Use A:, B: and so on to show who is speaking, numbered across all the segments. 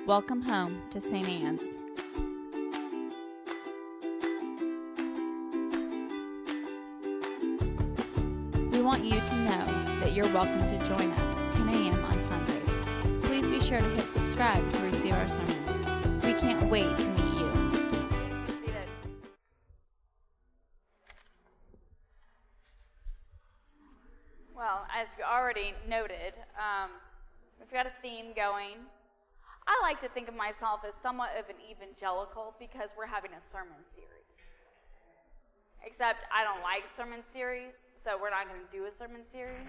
A: Welcome home to St. Anne's. We want you to know that you're welcome to join us at 10 a.m. on Sundays. Please be sure to hit subscribe to receive our sermons. We can't wait to meet you.
B: Well, as you already noted, we've got a theme going. I like to think of myself as somewhat of an evangelical because we're having a sermon series. Except I don't like sermon series, so we're not going to do a sermon series.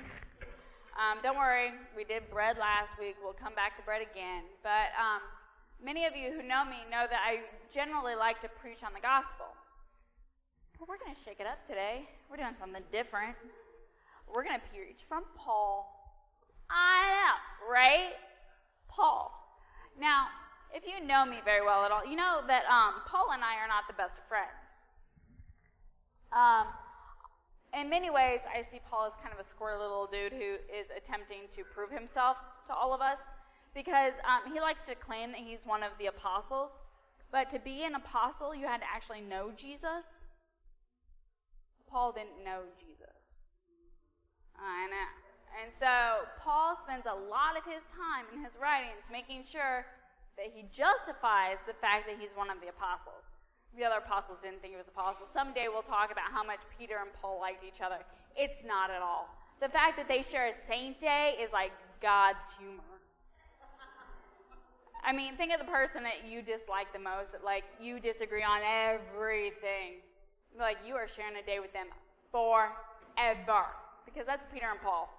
B: Don't worry, we did bread last week. We'll come back to bread again. But many of you who know me know that I generally like to preach on the gospel. But we're going to shake it up today. We're doing something different. We're going to preach from Paul. I know, right? Paul. Now, if you know me very well at all, you know that Paul and I are not the best of friends. In many ways, I see Paul as kind of a squirrely little dude who is attempting to prove himself to all of us because he likes to claim that he's one of the apostles. But to be an apostle, you had to actually know Jesus. Paul didn't know Jesus. I know. And so Paul spends a lot of his time in his writings making sure that he justifies the fact that he's one of the apostles. The other apostles didn't think he was apostle. Someday we'll talk about how much Peter and Paul liked each other. It's not at all. The fact that they share a saint day is like God's humor. I mean, think of the person that you dislike the most, that like you disagree on everything. Like you are sharing a day with them forever. Because that's Peter and Paul.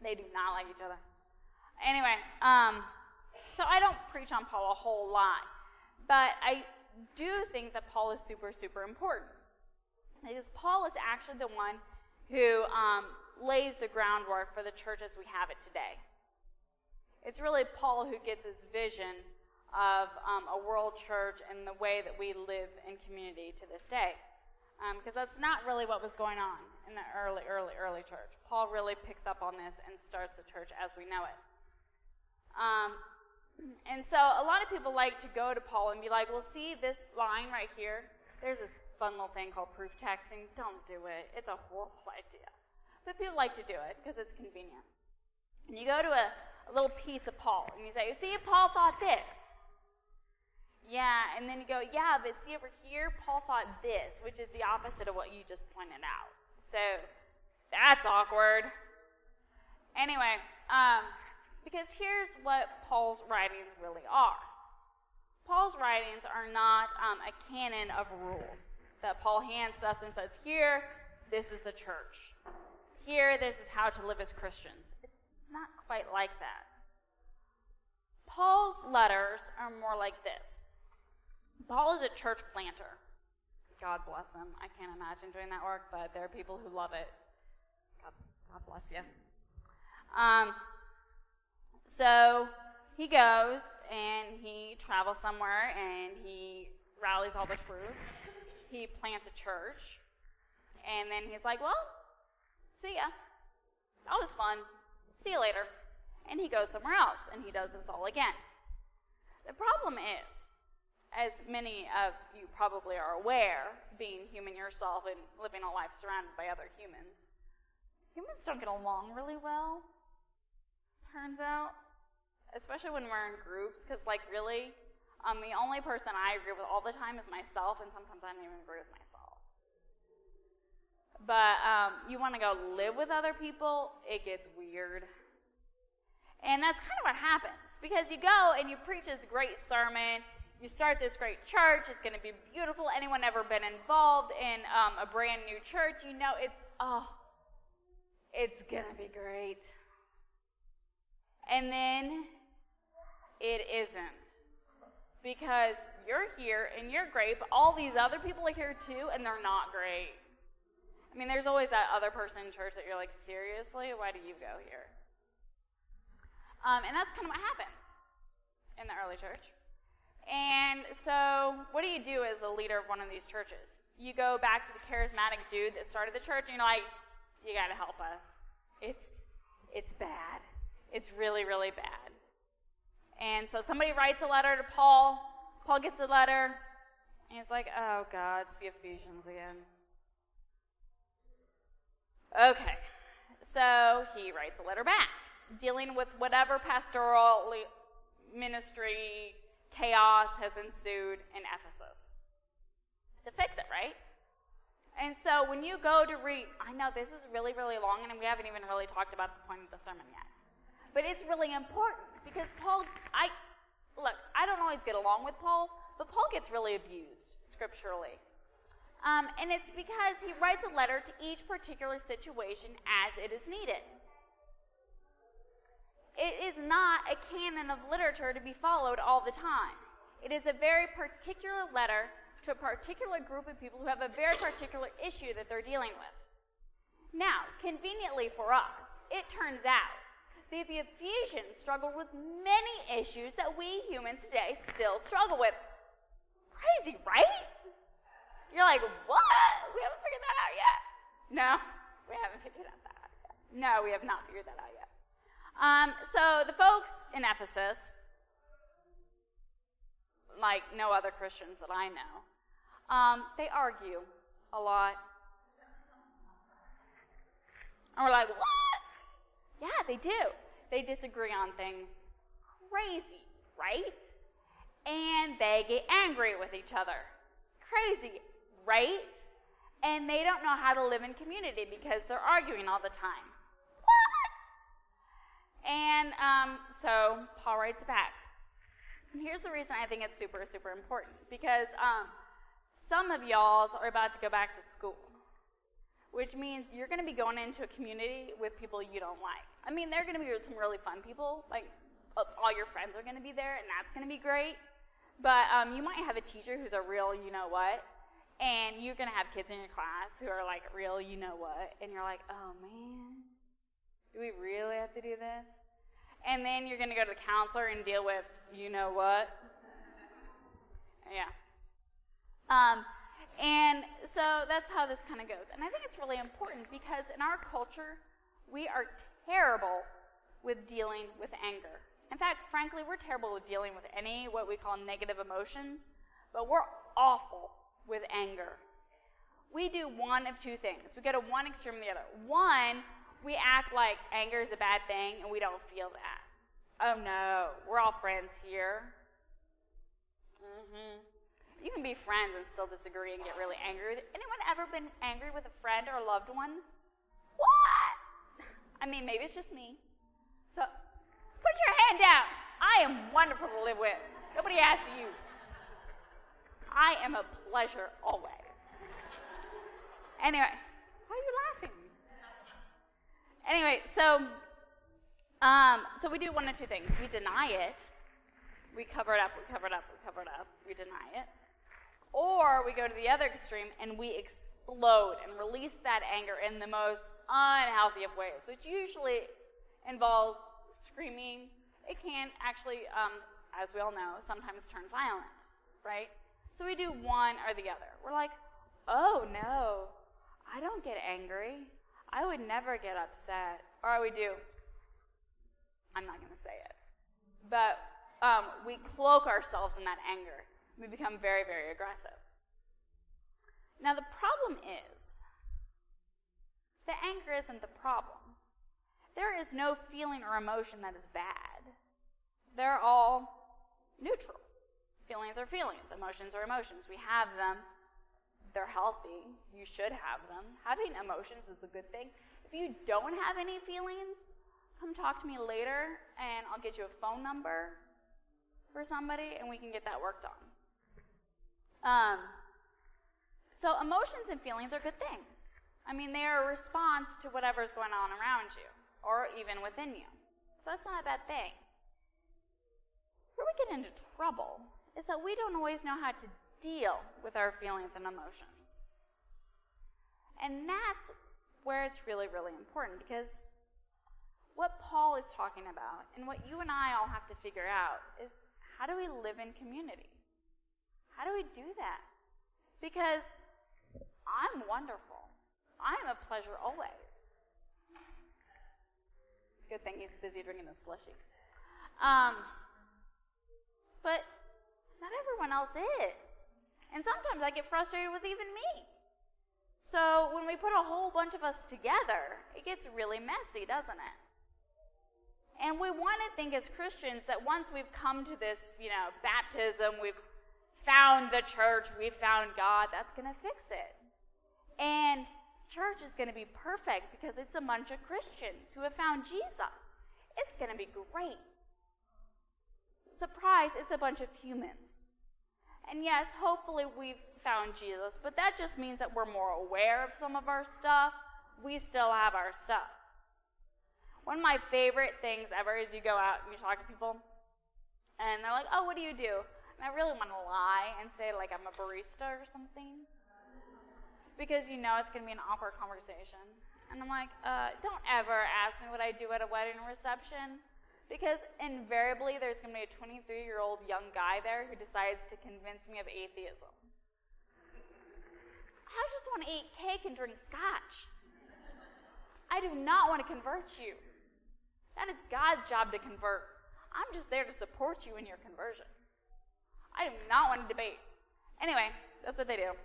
B: They do not like each other. Anyway, so I don't preach on Paul a whole lot. But I do think that Paul is super, super important. Because Paul is actually the one who lays the groundwork for the church as we have it today. It's really Paul who gets his vision of a world church and the way that we live in community to this day. Because that's not really what was going on in the early church. Paul really picks up on this and starts the church as we know it. And so a lot of people like to go to Paul and be like, well, see this line right here? There's this fun little thing called proof texting. Don't do it. It's a horrible idea. But people like to do it because it's convenient. And you go to a little piece of Paul and you say, see, Paul thought this. Yeah, and then you go, yeah, but see over here, Paul thought this, which is the opposite of what you just pointed out. So that's awkward. Anyway, because here's what Paul's writings really are. Paul's writings are not a canon of rules that Paul hands to us and says, here, this is the church. Here, this is how to live as Christians. It's not quite like that. Paul's letters are more like this. Paul is a church planter. God bless him. I can't imagine doing that work, but there are people who love it. God bless you. So he goes and he travels somewhere and he rallies all the troops. He plants a church. And then he's like, well, see ya. That was fun. See you later. And he goes somewhere else and he does this all again. The problem is, as many of you probably are aware, being human yourself and living a life surrounded by other humans don't get along really well, turns out, especially when we're in groups, because like really, the only person I agree with all the time is myself, and sometimes I don't even agree with myself. But you want to go live with other people, it gets weird. And that's kind of what happens, because you go and you preach this great sermon. You start this great church. It's going to be beautiful. Anyone ever been involved in a brand new church, you know it's going to be great. And then it isn't. Because you're here and you're great, but all these other people are here too, and they're not great. I mean, there's always that other person in church that you're like, seriously? Why do you go here? And that's kind of what happens in the early church. And so what do you do as a leader of one of these churches? You go back to the charismatic dude that started the church, and you're like, you got to help us. It's bad. It's really, really bad. And so somebody writes a letter to Paul. Paul gets a letter, and he's like, oh, God, it's the Ephesians again. Okay, so he writes a letter back, dealing with whatever pastoral ministry chaos has ensued in Ephesus to fix it, right? And so when you go to read, I know this is really, really long, and we haven't even really talked about the point of the sermon yet. But it's really important because Paul, I don't always get along with Paul, but Paul gets really abused scripturally. And it's because he writes a letter to each particular situation as it is needed. It is not a canon of literature to be followed all the time. It is a very particular letter to a particular group of people who have a very particular issue that they're dealing with. Now, conveniently for us, it turns out that the Ephesians struggled with many issues that we humans today still struggle with. Crazy, right? You're like, what? We haven't figured that out yet. No, we haven't figured that out yet. No, we have not figured that out yet. So the folks in Ephesus, like no other Christians that I know, they argue a lot. And we're like, what? Yeah, they do. They disagree on things. Crazy, right? And they get angry with each other. Crazy, right? And they don't know how to live in community because they're arguing all the time. What? And so Paul writes back. And here's the reason I think it's super, super important. Because some of y'all are about to go back to school, which means you're going to be going into a community with people you don't like. I mean, they're going to be some really fun people. Like, all your friends are going to be there, and that's going to be great. But you might have a teacher who's a real you-know-what, and you're going to have kids in your class who are like real you-know-what, and you're like, oh, man, do we really have to do this? And then you're going to go to the counselor and deal with you-know-what. Yeah. And so that's how this kind of goes. And I think it's really important because in our culture, we are terrible with dealing with anger. In fact, frankly, we're terrible with dealing with any what we call negative emotions, but we're awful with anger. We do one of two things. We go to one extreme or the other. One, we act like anger is a bad thing and we don't feel that. Oh no, we're all friends here. You can be friends and still disagree and get really angry. Anyone ever been angry with a friend or a loved one? What? I mean, maybe it's just me. So, put your hand down. I am wonderful to live with. Nobody asked you. I am a pleasure always. Anyway, why are you laughing? Anyway, so we do one of two things. We deny it. We cover it up, we cover it up, we cover it up. We deny it. Or we go to the other extreme and we explode and release that anger in the most unhealthy of ways, which usually involves screaming. It can actually, as we all know, sometimes turn violent, right? So we do one or the other. We're like, oh no, I don't get angry. I would never get upset. Or we do. I'm not going to say it. But we cloak ourselves in that anger. We become very, very aggressive. Now the problem is, the anger isn't the problem. There is no feeling or emotion that is bad. They're all neutral. Feelings are feelings. Emotions are emotions. We have them. They're healthy. You should have them. Having emotions is a good thing. If you don't have any feelings, come talk to me later, and I'll get you a phone number for somebody, and we can get that worked on. So emotions and feelings are good things. I mean, they are a response to whatever's going on around you, or even within you. So that's not a bad thing. Where we get into trouble is that we don't always know how to deal with our feelings and emotions. And that's where it's really, really important, because what Paul is talking about, and what you and I all have to figure out, is how do we live in community? How do we do that? Because I'm wonderful. I'm a pleasure always. Good thing he's busy drinking a slushie. but not everyone else is. And sometimes I get frustrated with even me. So when we put a whole bunch of us together, it gets really messy, doesn't it? And we want to think as Christians that once we've come to this, baptism, we've found the church, we've found God, that's going to fix it. And church is going to be perfect because it's a bunch of Christians who have found Jesus. It's going to be great. Surprise, it's a bunch of humans. And yes, hopefully we've found Jesus, but that just means that we're more aware of some of our stuff. We still have our stuff. One of my favorite things ever is you go out and you talk to people, and they're like, oh, what do you do? And I really want to lie and say, like, I'm a barista or something, because it's going to be an awkward conversation. And I'm like, don't ever ask me what I do at a wedding reception, because invariably there's going to be a 23-year-old young guy there who decides to convince me of atheism. I just want to eat cake and drink scotch. I do not want to convert you. That is God's job to convert. I'm just there to support you in your conversion. I do not want to debate. Anyway, that's what they do.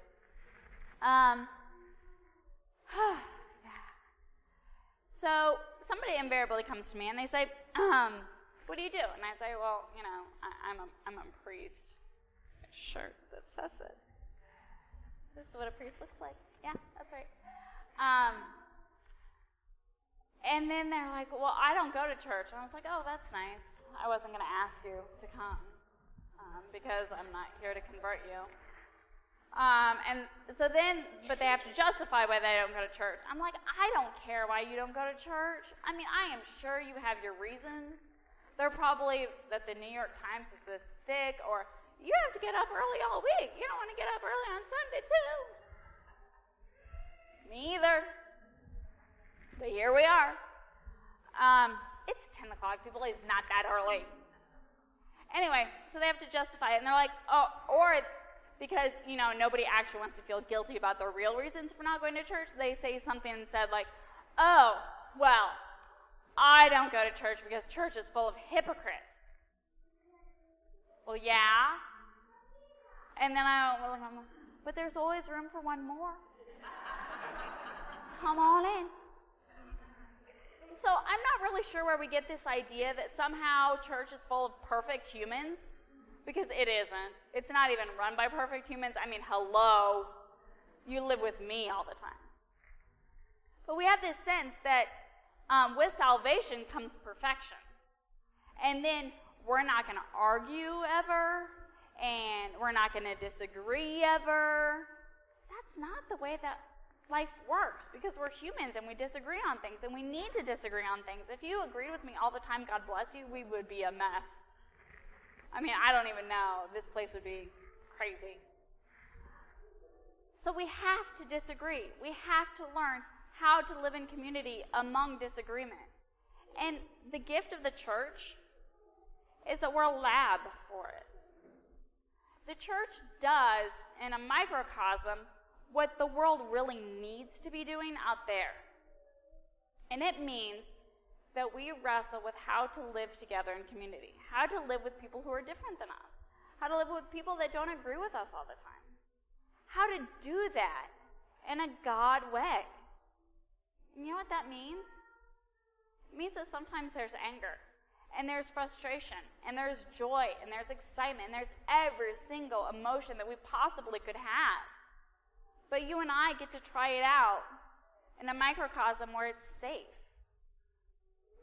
B: So somebody invariably comes to me and they say, what do you do? And I say, well, I'm a priest. A shirt that says it. This is what a priest looks like. Yeah, that's right. And then they're like, well, I don't go to church. And I was like, oh, that's nice. I wasn't going to ask you to come because I'm not here to convert you. But they have to justify why they don't go to church. I'm like, I don't care why you don't go to church. I mean, I am sure you have your reasons. They're probably that the New York Times is this thick, or you have to get up early all week. You don't want to get up early on Sunday, too. Me either. But here we are. It's 10 o'clock, people. It's not that early. Anyway, so they have to justify it. And they're like, oh, or because, nobody actually wants to feel guilty about the real reasons for not going to church, they say something and said like, oh, well, I don't go to church because church is full of hypocrites. Well, yeah. And then but there's always room for one more. Come on in. So I'm not really sure where we get this idea that somehow church is full of perfect humans, because it isn't. It's not even run by perfect humans. I mean, hello, you live with me all the time. But we have this sense that with salvation comes perfection. And then we're not going to argue ever, and we're not going to disagree ever. That's not the way that life works, because we're humans and we disagree on things, and we need to disagree on things. If you agreed with me all the time, God bless you, we would be a mess. I mean, I don't even know. This place would be crazy. So we have to disagree. We have to learn how to live in community among disagreement. And the gift of the church is that we're a lab for it. The church does, in a microcosm, what the world really needs to be doing out there. And it means that we wrestle with how to live together in community, how to live with people who are different than us, how to live with people that don't agree with us all the time, how to do that in a God way. And you know what that means? It means that sometimes there's anger, and there's frustration, and there's joy, and there's excitement, and there's every single emotion that we possibly could have. But you and I get to try it out in a microcosm where it's safe.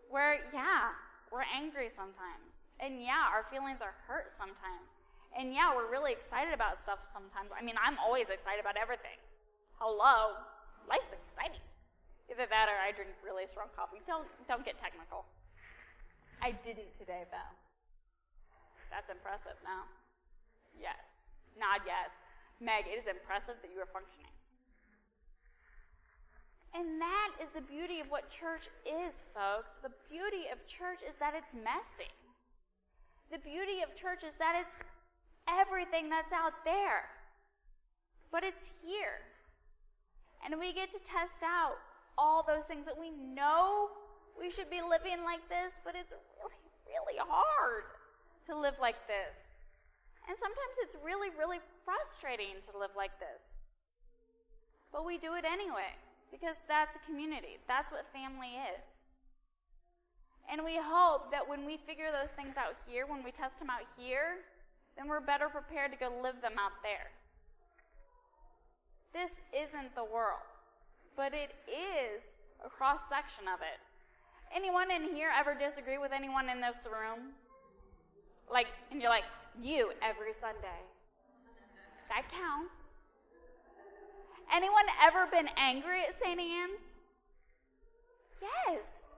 B: Where, yeah, we're angry sometimes. And yeah, our feelings are hurt sometimes. And yeah, we're really excited about stuff sometimes. I mean, I'm always excited about everything. Hello, life's exciting. Either that or I drink really strong coffee. Don't get technical. I didn't today, though. That's impressive, no? Yes. Nod yes. Meg, it is impressive that you are functioning. And that is the beauty of what church is, folks. The beauty of church is that it's messy. The beauty of church is that it's everything that's out there. But it's here. And we get to test out all those things that we know we should be living like this, but it's really, really hard to live like this. And sometimes it's really, really frustrating to live like this. But we do it anyway, because that's a community. That's what family is. And we hope that when we figure those things out here, when we test them out here, then we're better prepared to go live them out there. This isn't the world, but it is a cross-section of it. Anyone in here ever disagree with anyone in this room? And you're like, you every Sunday. That counts. Anyone ever been angry at St. Anne's? Yes.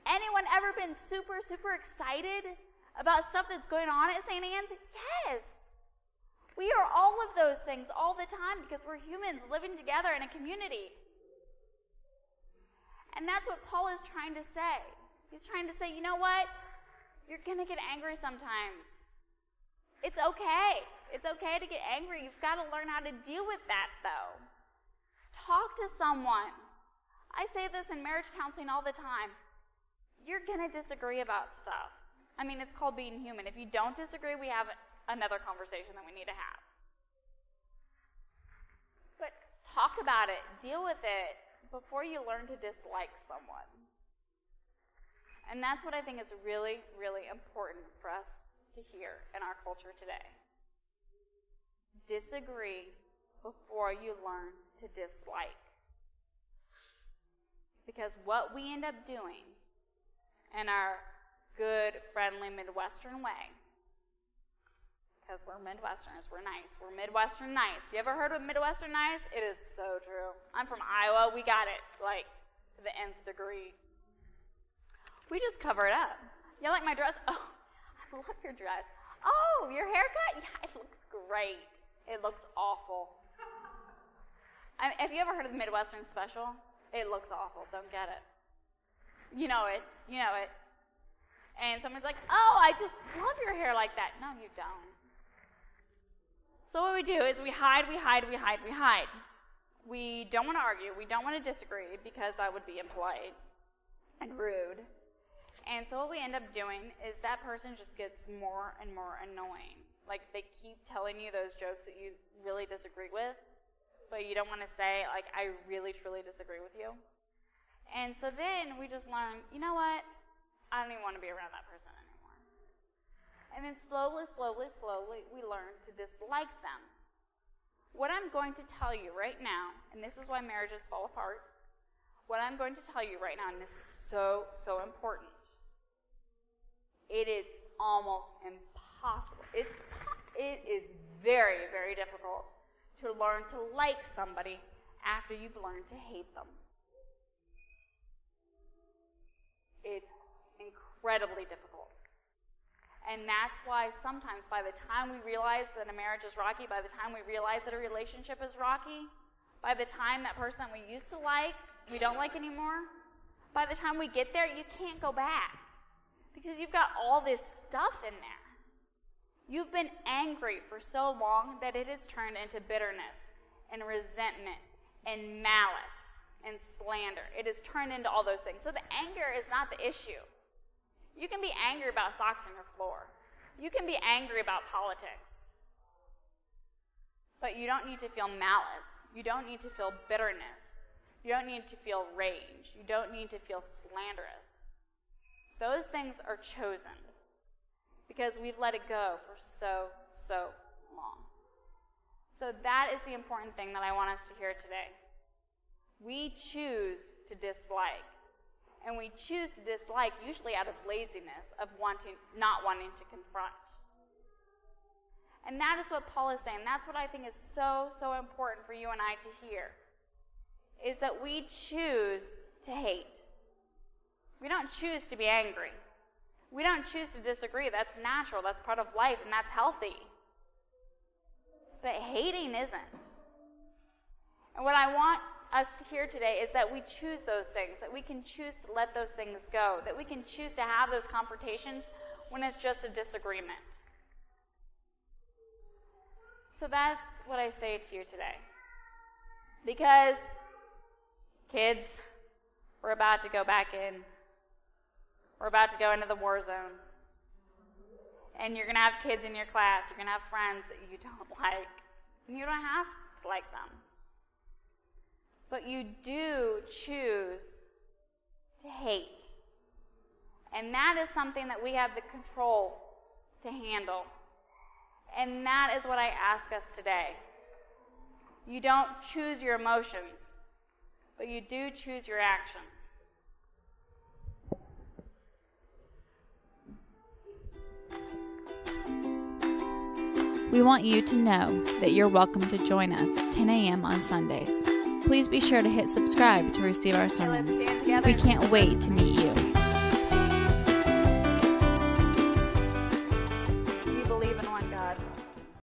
B: Anyone ever been super, super excited about stuff that's going on at St. Anne's? Yes. We are all of those things all the time because we're humans living together in a community. And that's what Paul is trying to say. He's trying to say, you know what? You're going to get angry sometimes. It's okay. It's okay to get angry. You've got to learn how to deal with that, though. Talk to someone. I say this in marriage counseling all the time. You're going to disagree about stuff. I mean, it's called being human. If you don't disagree, we have another conversation that we need to have. But talk about it. Deal with it before you learn to dislike someone. And that's what I think is really, really important for us to hear in our culture today. Disagree before you learn to dislike. Because what we end up doing in our good, friendly Midwestern way, because we're Midwesterners, we're nice. We're Midwestern nice. You ever heard of Midwestern nice? It is so true. I'm from Iowa. We got it, to the nth degree. We just cover it up. You like my dress? Oh, I love your dress. Oh, your haircut? Yeah, it looks great. It looks awful. Have you ever heard of the Midwestern special? It looks awful. Don't get it. You know it. You know it. And someone's like, oh, I just love your hair like that. No, you don't. So what we do is we hide. We don't want to argue. We don't want to disagree because that would be impolite and rude. And so what we end up doing is that person just gets more and more annoying. They keep telling you those jokes that you really disagree with, but you don't want to say, I really, truly disagree with you. And so then we just learn, you know what? I don't even want to be around that person anymore. And then slowly, we learn to dislike them. What I'm going to tell you right now, and this is why marriages fall apart, what I'm going to tell you right now, and this is so, so important, it is almost impossible. It is very, very difficult to learn to like somebody after you've learned to hate them. It's incredibly difficult. And that's why sometimes by the time we realize that a marriage is rocky, by the time we realize that a relationship is rocky, by the time that person that we used to like, we don't like anymore, by the time we get there, you can't go back. Because you've got all this stuff in there. You've been angry for so long that it has turned into bitterness and resentment and malice and slander. It has turned into all those things. So the anger is not the issue. You can be angry about socks on your floor. You can be angry about politics. But you don't need to feel malice. You don't need to feel bitterness. You don't need to feel rage. You don't need to feel slanderous. Those things are chosen because we've let it go for so, so long. So that is the important thing that I want us to hear today. We choose to dislike. And we choose to dislike usually out of laziness, of not wanting to confront. And that is what Paul is saying. That's what I think is so, so important for you and I to hear, is that we choose to hate. We don't choose to be angry. We don't choose to disagree. That's natural. That's part of life, and that's healthy. But hating isn't. And what I want us to hear today is that we choose those things, that we can choose to let those things go, that we can choose to have those confrontations when it's just a disagreement. So that's what I say to you today. Because, kids, we're about to go back in. We're about to go into the war zone. And you're going to have kids in your class. You're going to have friends that you don't like. And you don't have to like them. But you do choose to hate. And that is something that we have the control to handle. And that is what I ask us today. You don't choose your emotions, but you do choose your actions.
A: We want you to know that you're welcome to join us at 10 a.m. on Sundays. Please be sure to hit subscribe to receive our sermons.
B: Let's stand together.
A: We can't wait to meet you.